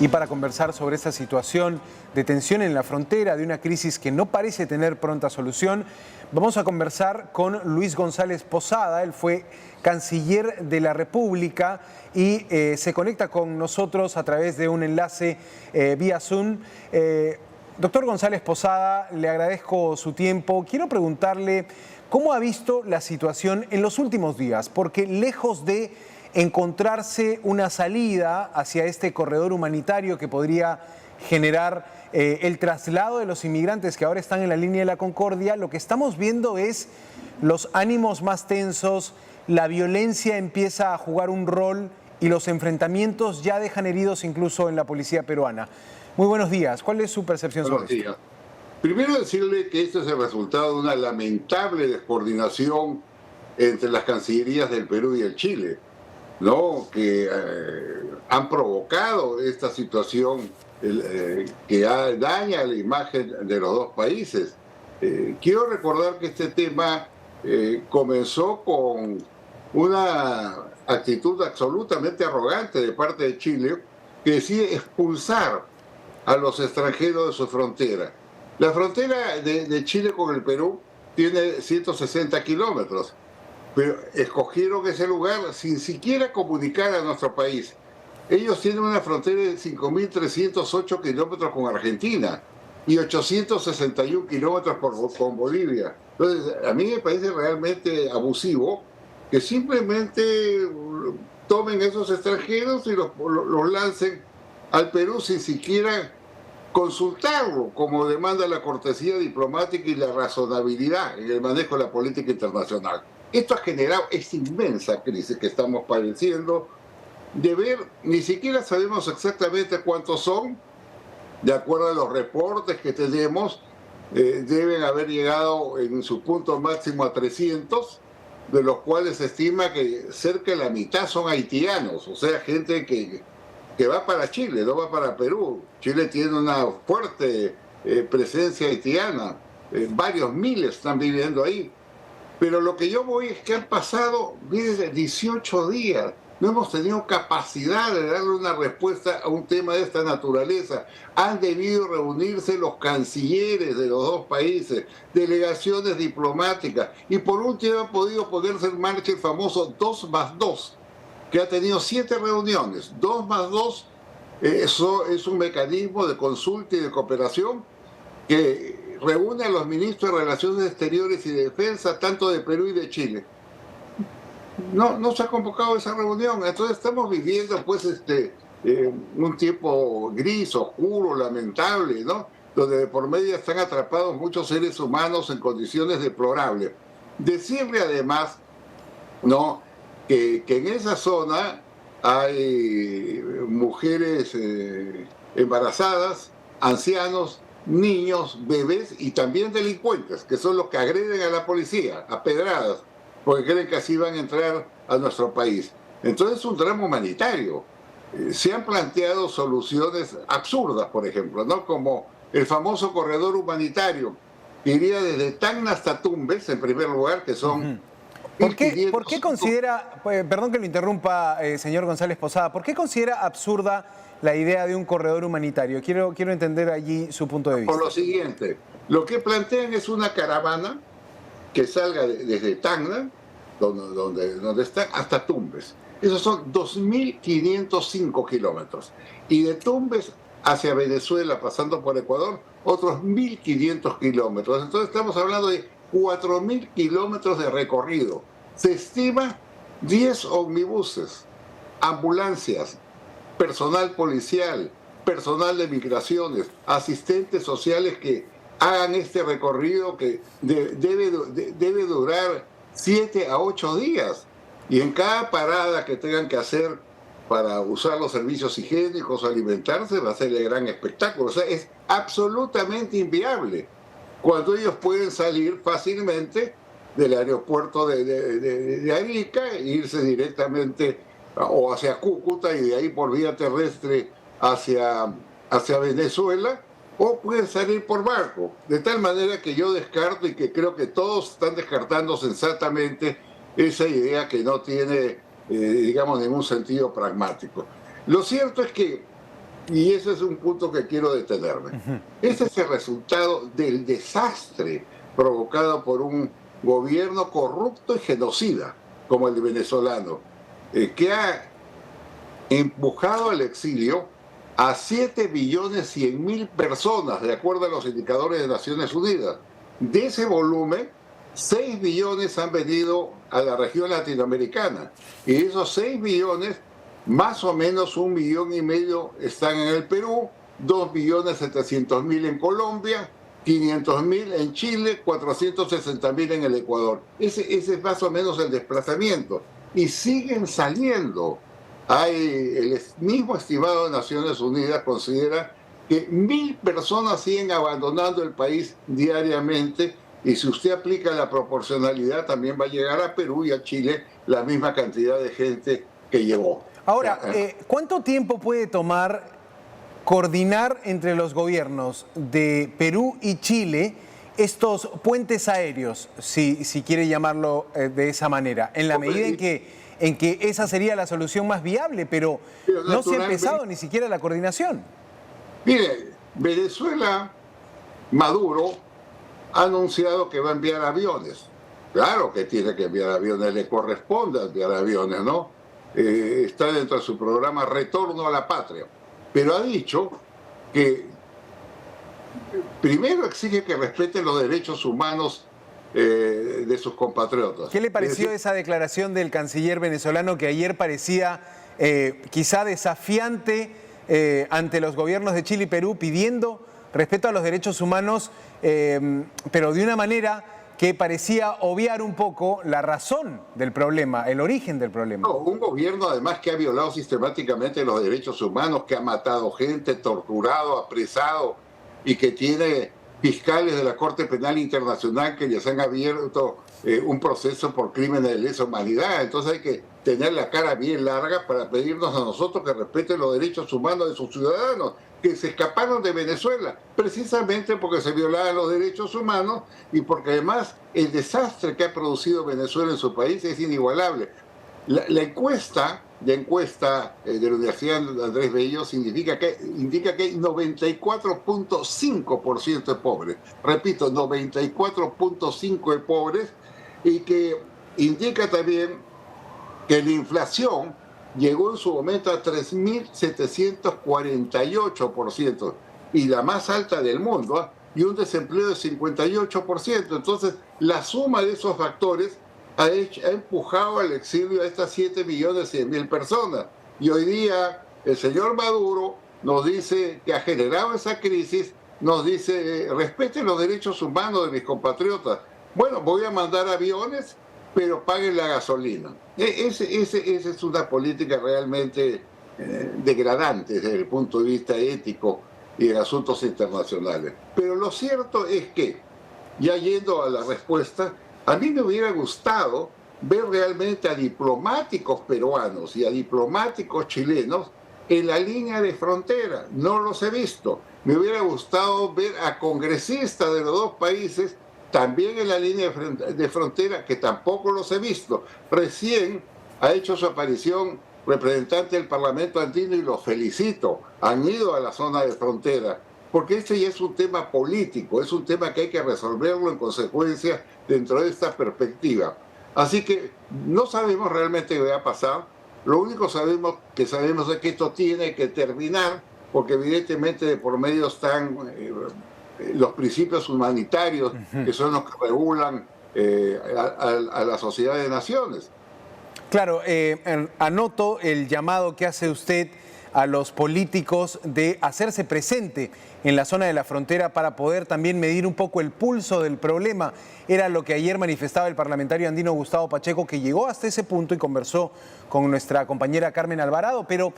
Y para conversar sobre esta situación de tensión en la frontera, de una crisis que no parece tener pronta solución, vamos a conversar con Luis González Posada. Él fue canciller de la República y se conecta con nosotros a través de un enlace vía Zoom. Doctor González Posada, le agradezco su tiempo. Quiero preguntarle cómo ha visto la situación en los últimos días, porque lejos de encontrarse una salida hacia este corredor humanitario que podría generar el traslado de los inmigrantes que ahora están en la línea de la Concordia, lo que estamos viendo es los ánimos más tensos, la violencia empieza a jugar un rol y los enfrentamientos ya dejan heridos incluso en la policía peruana. Muy buenos días. ¿Cuál es su percepción sobre esto? Buenos días. Primero decirle que esto es el resultado de una lamentable descoordinación entre las cancillerías del Perú y el Chile, ¿no? Que han provocado esta situación que daña la imagen de los dos países. Quiero recordar que este tema comenzó con una actitud absolutamente arrogante de parte de Chile, que decide expulsar a los extranjeros de su frontera. La frontera de Chile con el Perú tiene 160 kilómetros, pero escogieron ese lugar sin siquiera comunicar a nuestro país. Ellos tienen una frontera de 5.308 kilómetros con Argentina y 861 kilómetros con Bolivia. Entonces, a mí me parece realmente abusivo que simplemente tomen esos extranjeros y los lancen al Perú sin siquiera consultarlo, como demanda la cortesía diplomática y la razonabilidad en el manejo de la política internacional. Esto ha generado esta inmensa crisis que estamos padeciendo, de ver, ni siquiera sabemos exactamente cuántos son, de acuerdo a los reportes que tenemos, deben haber llegado en su punto máximo a 300, de los cuales se estima que cerca de la mitad son haitianos, o sea, gente que va para Chile, no va para Perú. Chile tiene una fuerte presencia haitiana, varios miles están viviendo ahí. Pero lo que yo voy es que han pasado 18 días, no hemos tenido capacidad de darle una respuesta a un tema de esta naturaleza. Han debido reunirse los cancilleres de los dos países, delegaciones diplomáticas, y por último ha podido ponerse en marcha el famoso 2+2, que ha tenido 7 reuniones. 2+2, eso es un mecanismo de consulta y de cooperación que reúne a los ministros de Relaciones Exteriores y de Defensa, tanto de Perú y de Chile. No se ha convocado esa reunión, entonces estamos viviendo pues un tiempo gris, oscuro, lamentable, ¿no? Donde de por medio están atrapados muchos seres humanos en condiciones deplorables. Decirle además, ¿no?, que en esa zona hay mujeres embarazadas, ancianos, niños, bebés y también delincuentes, que son los que agreden a la policía, a pedradas, porque creen que así van a entrar a nuestro país. Entonces es un drama humanitario. Se han planteado soluciones absurdas, por ejemplo, ¿no?, como el famoso corredor humanitario, que iría desde Tacna hasta Tumbes, en primer lugar, que son... ¿Por qué considera, perdón que lo interrumpa, señor González Posada, ¿por qué considera absurda la idea de un corredor humanitario? Quiero entender allí su punto de vista. Por lo siguiente, lo que plantean es una caravana que salga desde Tacna, donde están, hasta Tumbes. Esos son 2.505 kilómetros. Y de Tumbes hacia Venezuela, pasando por Ecuador, otros 1.500 kilómetros. Entonces estamos hablando de 4.000 kilómetros de recorrido. Se estima 10 omnibuses, ambulancias, personal policial, personal de migraciones, asistentes sociales que hagan este recorrido que debe durar 7 a 8 días. Y en cada parada que tengan que hacer para usar los servicios higiénicos o alimentarse va a ser el gran espectáculo. O sea, es absolutamente inviable cuando ellos pueden salir fácilmente del aeropuerto de Arica e irse directamente o hacia Cúcuta y de ahí por vía terrestre hacia Venezuela, o pueden salir por barco. De tal manera que yo descarto, y que creo que todos están descartando sensatamente, esa idea que no tiene, digamos, ningún sentido pragmático. Lo cierto es que Y ese es un punto que quiero detenerme. Ese es el resultado del desastre provocado por un gobierno corrupto y genocida, como el venezolano, que ha empujado al exilio a 7.100.000 personas, de acuerdo a los indicadores de Naciones Unidas. De ese volumen, 6 billones han venido a la región latinoamericana. Y esos 6 billones, más o menos 1,5 millones están en el Perú, 2.700.000 en Colombia, 500.000 en Chile, 460.000 en el Ecuador. Ese es más o menos el desplazamiento. Y siguen saliendo. El mismo estimado de Naciones Unidas considera que 1.000 personas siguen abandonando el país diariamente, y si usted aplica la proporcionalidad también va a llegar a Perú y a Chile la misma cantidad de gente que llegó. Ahora, ¿cuánto tiempo puede tomar coordinar entre los gobiernos de Perú y Chile estos puentes aéreos, si quiere llamarlo de esa manera, en la medida en que esa sería la solución más viable, pero no se ha empezado ni siquiera la coordinación? Mire, Venezuela, Maduro ha anunciado que va a enviar aviones. Claro que tiene que enviar aviones, le corresponde enviar aviones, ¿no? Está dentro de su programa Retorno a la Patria. Pero ha dicho que primero exige que respeten los derechos humanos de sus compatriotas. ¿Qué le pareció esa declaración del canciller venezolano que ayer parecía quizá desafiante ante los gobiernos de Chile y Perú, pidiendo respeto a los derechos humanos, pero de una manera que parecía obviar un poco la razón del problema, el origen del problema? No, un gobierno además que ha violado sistemáticamente los derechos humanos, que ha matado gente, torturado, apresado, y que tiene fiscales de la Corte Penal Internacional que les han abierto un proceso por crímenes de lesa humanidad. Entonces hay que tener la cara bien larga para pedirnos a nosotros que respeten los derechos humanos de sus ciudadanos, que se escaparon de Venezuela, precisamente porque se violaban los derechos humanos y porque además el desastre que ha producido Venezuela en su país es inigualable. La encuesta de la Universidad Andrés Bello indica que hay 94.5% de pobres. Repito, 94.5% de pobres, y que indica también que la inflación llegó en su momento a 3.748%, y la más alta del mundo, y un desempleo de 58%. Entonces, la suma de esos factores ha empujado al exilio a estas 7.100.000 personas. Y hoy día el señor Maduro nos dice que ha generado esa crisis, nos dice, respeten los derechos humanos de mis compatriotas. Bueno, voy a mandar aviones, pero paguen la gasolina. Esa es una política realmente degradante desde el punto de vista ético y de asuntos internacionales. Pero lo cierto es que, ya yendo a la respuesta, a mí me hubiera gustado ver realmente a diplomáticos peruanos y a diplomáticos chilenos en la línea de frontera. No los he visto. Me hubiera gustado ver a congresistas de los dos países también en la línea de frontera, que tampoco los he visto. Recién ha hecho su aparición representante del Parlamento andino y los felicito. Han ido a la zona de frontera, porque este ya es un tema político, es un tema que hay que resolverlo en consecuencia dentro de esta perspectiva. Así que no sabemos realmente qué va a pasar. Lo único que sabemos es que esto tiene que terminar, porque evidentemente de por medio están los principios humanitarios, que son los que regulan a la sociedad de naciones. Claro, anoto el llamado que hace usted a los políticos de hacerse presente en la zona de la frontera para poder también medir un poco el pulso del problema. Era lo que ayer manifestaba el parlamentario andino Gustavo Pacheco, que llegó hasta ese punto y conversó con nuestra compañera Carmen Alvarado. Pero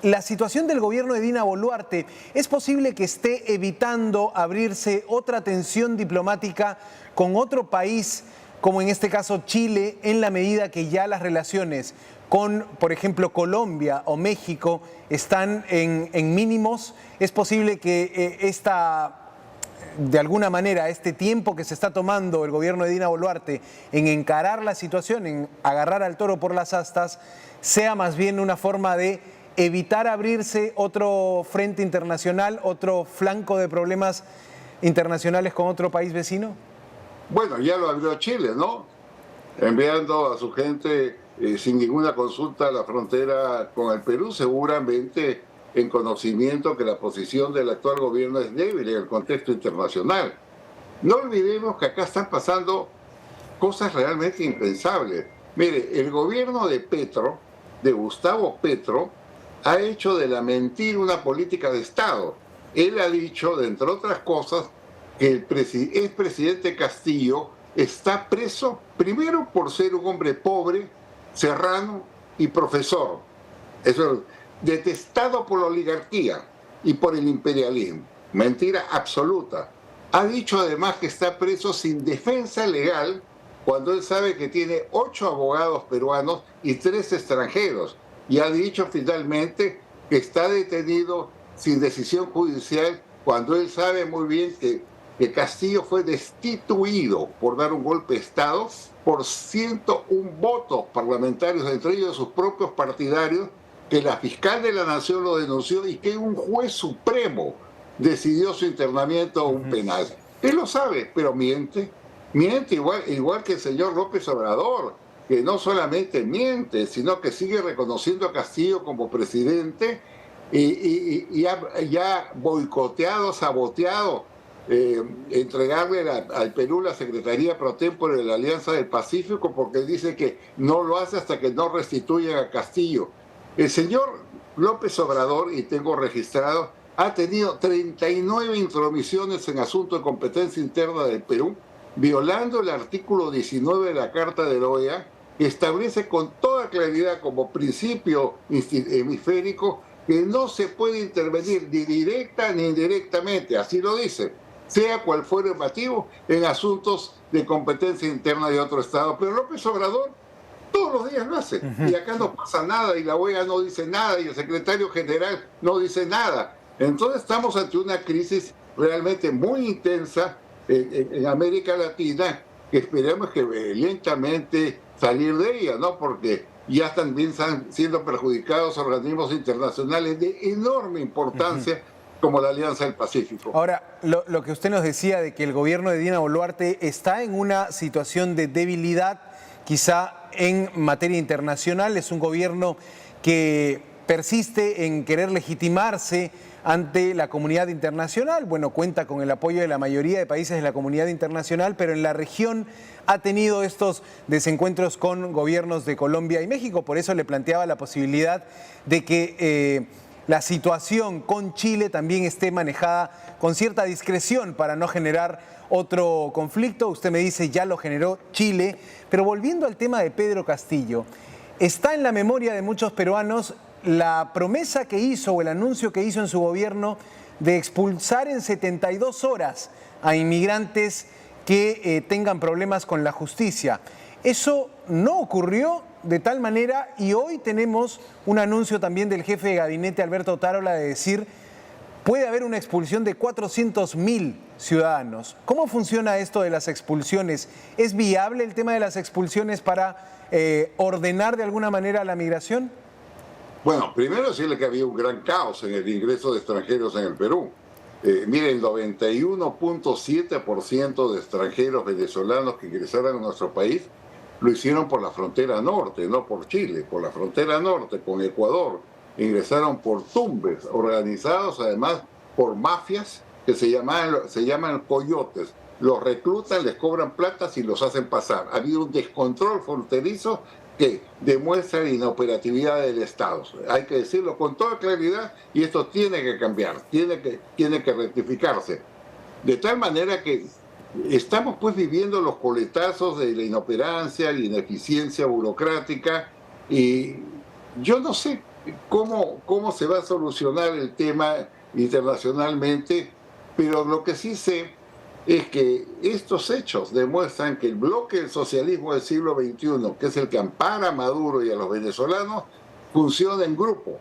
la situación del gobierno de Dina Boluarte, ¿es posible que esté evitando abrirse otra tensión diplomática con otro país, como en este caso Chile, en la medida que ya las relaciones con, por ejemplo, Colombia o México están en mínimos? ¿Es posible que de alguna manera, este tiempo que se está tomando el gobierno de Dina Boluarte en encarar la situación, en agarrar al toro por las astas, sea más bien una forma de evitar abrirse otro frente internacional, otro flanco de problemas internacionales con otro país vecino? Bueno, ya lo abrió Chile, ¿no? Enviando a su gente sin ninguna consulta a la frontera con el Perú, seguramente en conocimiento que la posición del actual gobierno es débil en el contexto internacional. No olvidemos que acá están pasando cosas realmente impensables. Mire, el gobierno de Petro, de Gustavo Petro, ha hecho de la mentira una política de Estado. Él ha dicho, entre otras cosas, que el expresidente Castillo está preso primero por ser un hombre pobre, serrano y profesor. Eso es detestado por la oligarquía y por el imperialismo. Mentira absoluta. Ha dicho además que está preso sin defensa legal cuando él sabe que tiene 8 abogados peruanos y 3 extranjeros. Y ha dicho finalmente que está detenido sin decisión judicial cuando él sabe muy bien que Castillo fue destituido por dar un golpe de Estado por 101 votos parlamentarios, entre ellos sus propios partidarios, que la fiscal de la Nación lo denunció y que un juez supremo decidió su internamiento a un penal. Él lo sabe, pero miente. Miente igual que el señor López Obrador, que no solamente miente, sino que sigue reconociendo a Castillo como presidente y ha boicoteado, saboteado entregarle al Perú la Secretaría Pro Tempore de la Alianza del Pacífico, porque dice que no lo hace hasta que no restituyan a Castillo. El señor López Obrador, y tengo registrado, ha tenido 39 intromisiones en asuntos de competencia interna del Perú, violando el artículo 19 de la Carta de la OEA, que establece con toda claridad como principio hemisférico que no se puede intervenir ni directa ni indirectamente, así lo dice, sea cual fuera el motivo, en asuntos de competencia interna de otro Estado. Pero López Obrador todos los días lo hace, y acá no pasa nada, y la OEA no dice nada, y el secretario general no dice nada. Entonces estamos ante una crisis realmente muy intensa en América Latina, que esperemos que lentamente salir de ella, ¿no? Porque ya también están siendo perjudicados organismos internacionales de enorme importancia, como la Alianza del Pacífico. Ahora, lo que usted nos decía de que el gobierno de Dina Boluarte está en una situación de debilidad, quizá en materia internacional, es un gobierno que persiste en querer legitimarse ante la comunidad internacional. Bueno, cuenta con el apoyo de la mayoría de países de la comunidad internacional, pero en la región ha tenido estos desencuentros con gobiernos de Colombia y México. Por eso le planteaba la posibilidad de que la situación con Chile también esté manejada con cierta discreción para no generar otro conflicto. Usted me dice, ya lo generó Chile. Pero volviendo al tema de Pedro Castillo, está en la memoria de muchos peruanos la promesa que hizo o el anuncio que hizo en su gobierno de expulsar en 72 horas a inmigrantes que tengan problemas con la justicia. Eso no ocurrió de tal manera y hoy tenemos un anuncio también del jefe de gabinete Alberto Otárola de decir puede haber una expulsión de 400.000 ciudadanos. ¿Cómo funciona esto de las expulsiones? ¿Es viable el tema de las expulsiones para ordenar de alguna manera la migración? Bueno, primero decirle que había un gran caos en el ingreso de extranjeros en el Perú. Miren, el 91.7% de extranjeros venezolanos que ingresaron a nuestro país lo hicieron por la frontera norte, no por Chile, por la frontera norte, con Ecuador. Ingresaron por tumbes, organizados además por mafias que se llaman coyotes. Los reclutan, les cobran plata y los hacen pasar. Ha habido un descontrol fronterizo que demuestra la inoperatividad del Estado. Hay que decirlo con toda claridad y esto tiene que cambiar, tiene que rectificarse. De tal manera que estamos pues viviendo los coletazos de la inoperancia y ineficiencia burocrática y yo no sé cómo se va a solucionar el tema internacionalmente, pero lo que sí sé es que estos hechos demuestran que el bloque del socialismo del siglo XXI, que es el que ampara a Maduro y a los venezolanos, funciona en grupo.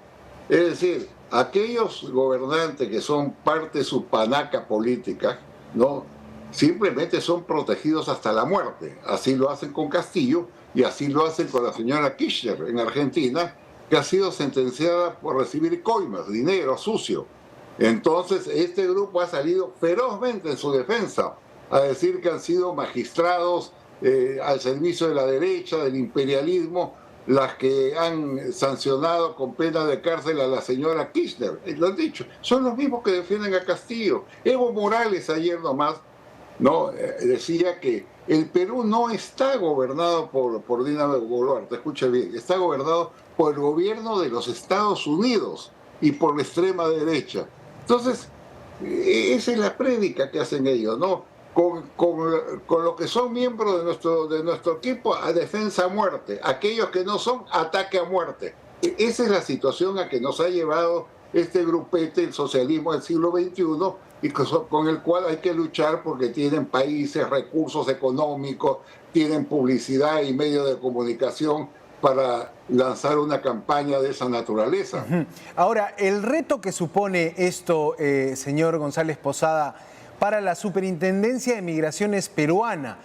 Es decir, aquellos gobernantes que son parte de su panaca política, ¿no?, simplemente son protegidos hasta la muerte. Así lo hacen con Castillo y así lo hacen con la señora Kirchner en Argentina, que ha sido sentenciada por recibir coimas, dinero sucio. Entonces, este grupo ha salido ferozmente en su defensa, a decir que han sido magistrados al servicio de la derecha, del imperialismo, las que han sancionado con pena de cárcel a la señora Kirchner. Lo han dicho, son los mismos que defienden a Castillo. Evo Morales ayer nomás decía que el Perú no está gobernado por Dina Boluarte, escuche bien, está gobernado por el gobierno de los Estados Unidos y por la extrema derecha. Entonces, esa es la prédica que hacen ellos, ¿no? Con los que son miembros de nuestro equipo, a defensa a muerte. Aquellos que no son, ataque a muerte. Esa es la situación a que nos ha llevado este grupete, el socialismo del siglo XXI, y con el cual hay que luchar porque tienen países, recursos económicos, tienen publicidad y medios de comunicación para lanzar una campaña de esa naturaleza. Ahora, el reto que supone esto, señor González Posada, para la Superintendencia de Migraciones peruana,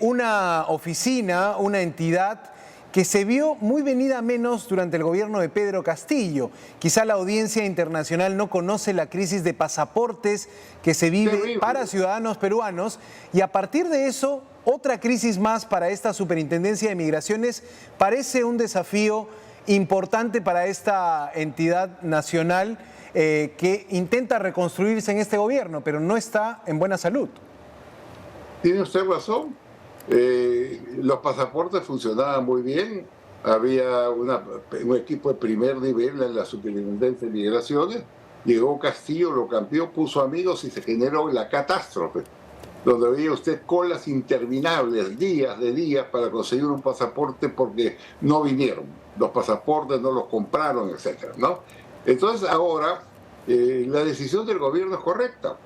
una oficina, una entidad que se vio muy venida a menos durante el gobierno de Pedro Castillo. Quizá la audiencia internacional no conoce la crisis de pasaportes que se vive para ciudadanos peruanos, y a partir de eso, otra crisis más para esta Superintendencia de Migraciones parece un desafío importante para esta entidad nacional que intenta reconstruirse en este gobierno, pero no está en buena salud. Tiene usted razón. Los pasaportes funcionaban muy bien. Había un equipo de primer nivel en la Superintendencia de Migraciones. Llegó Castillo, lo cambió, puso amigos y se generó la catástrofe, donde veía usted colas interminables, días de días, para conseguir un pasaporte porque no vinieron. Los pasaportes no los compraron, etcétera, ¿no? Entonces ahora la decisión del gobierno es correcta.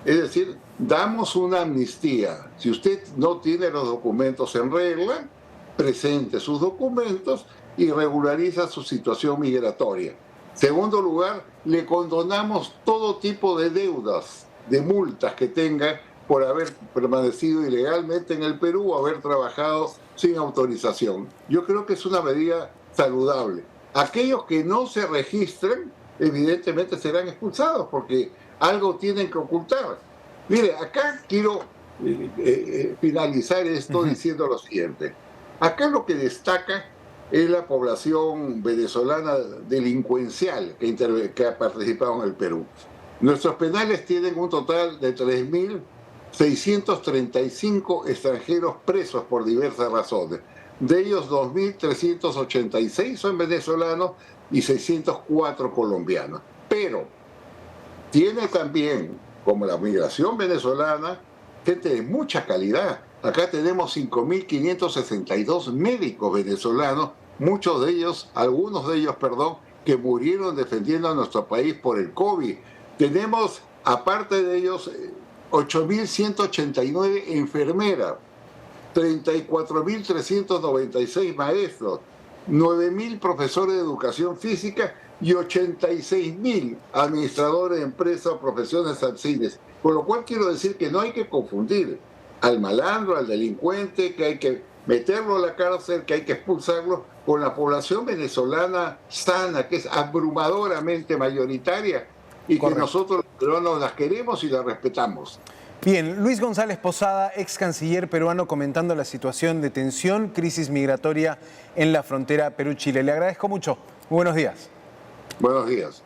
Es decir, damos una amnistía. Si usted no tiene los documentos en regla, presente sus documentos y regulariza su situación migratoria. Segundo lugar, le condonamos todo tipo de deudas, de multas que tenga por haber permanecido ilegalmente en el Perú o haber trabajado sin autorización. Yo creo que es una medida saludable. Aquellos que no se registren, evidentemente serán expulsados porque algo tienen que ocultar. Mire, acá quiero finalizar esto diciendo lo siguiente. Acá lo que destaca es la población venezolana delincuencial que ha participado en el Perú. Nuestros penales tienen un total de 3.635 extranjeros presos por diversas razones. De ellos, 2.386 son venezolanos y 604 colombianos. Pero tiene también, como la migración venezolana, gente de mucha calidad. Acá tenemos 5.562 médicos venezolanos, algunos de ellos, que murieron defendiendo a nuestro país por el COVID. Tenemos, aparte de ellos, 8.189 enfermeras, 34.396 maestros, 9.000 profesores de educación física y 86.000 administradores de empresas o profesiones afines. Con lo cual quiero decir que no hay que confundir al malandro, al delincuente, que hay que meterlo a la cárcel, que hay que expulsarlo, con la población venezolana sana, que es abrumadoramente mayoritaria y que nosotros los peruanos las queremos y las respetamos. Bien, Luis González Posada, ex canciller peruano, comentando la situación de tensión, crisis migratoria en la frontera Perú-Chile. Le agradezco mucho. Muy buenos días. Buenos días.